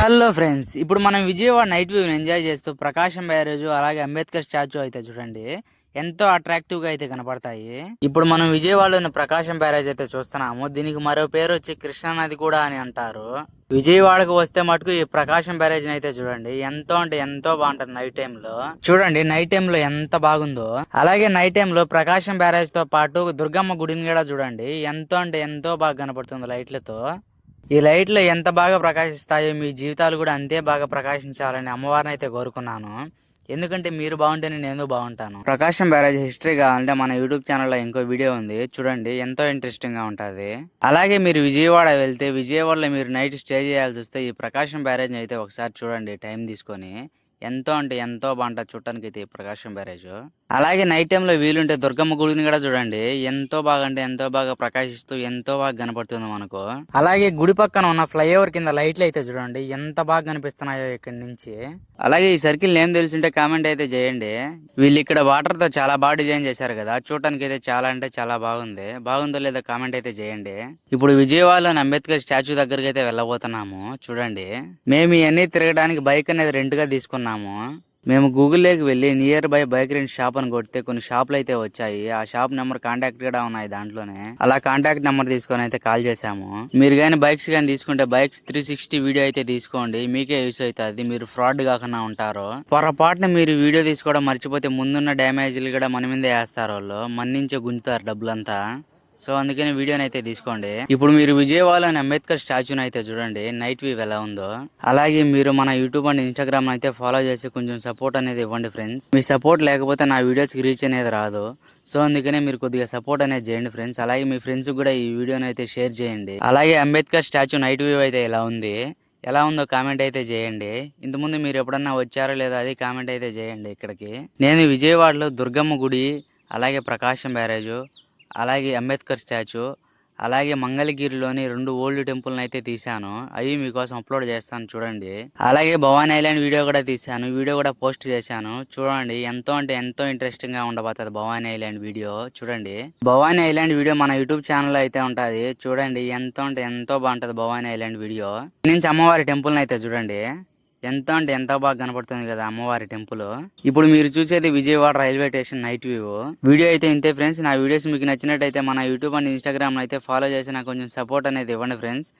Hello friends, ఇప్పుడు మనం Vijayawada night view enjoy చేస్తూ ప్రకాశం బ్యారేజ్ అలాగే అంబేద్కర్ స్టాచ్యూ అయితే చూడండి ఎంతో అట్రాక్టివ్ గా అయితే కనపడతాయి. ఇప్పుడు మనం విజయవాడలోని ప్రకాశం బ్యారేజ్ అయితే చూస్తున్నాము. దీనికి మరో పేరు వచ్చి కృష్ణానది కూడా అని అంటారు. విజయవాడకు వస్తే మటుకు ఈ ప్రకాశం బ్యారేజ్ అయితే చూడండి ఎంతో అంటే ఎంతో బాగుంటది. నైట్ టైమ్ లో చూడండి, నైట్ టైమ్ లో ఎంత బాగుందో. అలాగే నైట్ టైమ్ లో ప్రకాశం బ్యారేజ్ తో పాటు దుర్గమ్మ గుడిని కూడా చూడండి ఎంతో అంటే ఎంతో బాగా కనపడుతుంది లైట్లతో. ఈ లైట్లు ఎంత బాగా ప్రకాశిస్తాయో మీ జీవితాలు కూడా అంతే బాగా ప్రకాశించాలని అమ్మవారిని అయితే కోరుకున్నాను. ఎందుకంటే మీరు బాగుంటేనే నేను బాగుంటాను. ప్రకాశం బ్యారేజ్ హిస్టరీ కావాలంటే మన యూట్యూబ్ ఛానల్లో ఇంకో వీడియో ఉంది, చూడండి ఎంతో ఇంట్రెస్టింగ్ గా ఉంటది. అలాగే మీరు విజయవాడ వెళ్తే విజయవాడలో మీరు నైట్ స్టే చేయాల్సి వస్తే ఈ ప్రకాశం బ్యారేజ్ అయితే ఒకసారి చూడండి టైం తీసుకొని. ఎంతో అంటే ఎంతో బాగుంటుంది చూడటానికి అయితే ఈ ప్రకాశం బ్యారేజ్. అలాగే నైట్ టైంలో వీలుంటే దుర్గమ్మ గుడిని కూడా చూడండి ఎంతో బాగా అంటే ఎంతో బాగా ప్రకాశిస్తూ ఎంతో బాగా కనపడుతుంది మనకు. అలాగే గుడి పక్కన ఉన్న ఫ్లైఓవర్ కింద లైట్లు అయితే చూడండి ఎంత బాగా కనిపిస్తున్నాయో ఇక్కడి నుంచి. అలాగే ఈ సర్కిల్ నేమ్ తెలిసింటే కామెంట్ అయితే చేయండి. వీళ్ళు ఇక్కడ వాటర్ తో చాలా బాగా డిజైన్ చేశారు కదా, చూడటానికి అయితే చాలా అంటే చాలా బాగుంది. బాగుందో లేదో కామెంట్ అయితే చేయండి. ఇప్పుడు విజయవాడలోని అంబేద్కర్ స్టాచ్యూ దగ్గరికి అయితే వెళ్ళబోతున్నాము. చూడండి, మేము ఇవన్నీ తిరగడానికి బైక్ అనేది రెంట్ గా తీసుకున్నాము. మేము గూగుల్లోకి వెళ్ళి near by bike rent shop అని కొడితే కొన్ని షాపులు అయితే వచ్చాయి. ఆ షాప్ నెంబర్ కాంటాక్ట్ కూడా ఉన్నాయి దాంట్లోనే. అలా కాంటాక్ట్ నెంబర్ తీసుకొని అయితే కాల్ చేసాము. మీరు కానీ బైక్స్ కానీ తీసుకుంటే బైక్స్ 360 వీడియో అయితే తీసుకోండి, మీకే యూస్ అవుతుంది. మీరు ఫ్రాడ్ కాకుండా ఉంటారు. పొరపాటున మీరు వీడియో తీసుకోవడం మర్చిపోతే ముందున్న డ్యామేజ్లు కూడా మన మీదే వేస్తారు. వాళ్ళు మన్నించే గుంజుతారు డబ్బులంతా. సో అందుకని వీడియోని అయితే తీసుకోండి. ఇప్పుడు మీరు విజయవాడలోని అంబేద్కర్ స్టాచ్యూని అయితే చూడండి నైట్ వ్యూ ఎలా ఉందో. అలాగే మీరు మన యూట్యూబ్ అండ్ ఇన్స్టాగ్రామ్ అయితే ఫాలో చేసి కొంచెం సపోర్ట్ అనేది ఇవ్వండి ఫ్రెండ్స్. మీ సపోర్ట్ లేకపోతే నా వీడియోస్కి రీచ్ అనేది రాదు. సో అందుకనే మీరు కొద్దిగా సపోర్ట్ అనేది చేయండి ఫ్రెండ్స్. అలాగే మీ ఫ్రెండ్స్ కూడా ఈ వీడియోని అయితే షేర్ చేయండి. అలాగే అంబేద్కర్ స్టాచ్యూ నైట్ వ్యూ అయితే ఎలా ఉంది, ఎలా ఉందో కామెంట్ అయితే చేయండి. ఇంతకుముందు మీరు ఎప్పుడన్నా వచ్చారో లేదో అది కామెంట్ అయితే చేయండి. ఇక్కడికి నేను విజయవాడలో దుర్గమ్మ గుడి, అలాగే ప్రకాశం బ్యారేజు, అలాగే అంబేద్కర్ స్టాచ్యూ, అలాగే మంగళగిరిలోని 2 ఓల్డ్ టెంపుల్ని అయితే తీశాను. అవి మీకోసం అప్లోడ్ చేస్తాను చూడండి. అలాగే భవానీ ఐలాండ్ వీడియో కూడా తీశాను, వీడియో కూడా పోస్ట్ చేశాను. చూడండి ఎంతో అంటే ఎంతో ఇంట్రెస్టింగ్ గా ఉండబోతుంది భవానీ ఐలాండ్ వీడియో. చూడండి, భవానీ ఐలాండ్ వీడియో మన యూట్యూబ్ ఛానల్లో అయితే ఉంటుంది. చూడండి ఎంతో అంటే ఎంతో బాగుంటది భవానీ ఐలాండ్ వీడియో. నుంచి అమ్మవారి టెంపుల్ని అయితే చూడండి ఎంత అంటే ఎంత బాగా కనపడుతుంది కదా అమ్మవారి టెంపుల్. ఇప్పుడు మీరు చూసేది Vijayawada railway station night view. Video అయితే ఇంతే ఫ్రెండ్స్. నా వీడియోస్ మీకు నచ్చినట్టయితే మన యూట్యూబ్ అండ్ ఇన్స్టాగ్రామ్ అయితే ఫాలో చేసి నాకు కొంచెం సపోర్ట్ అనేది ఇవ్వండి ఫ్రెండ్స్.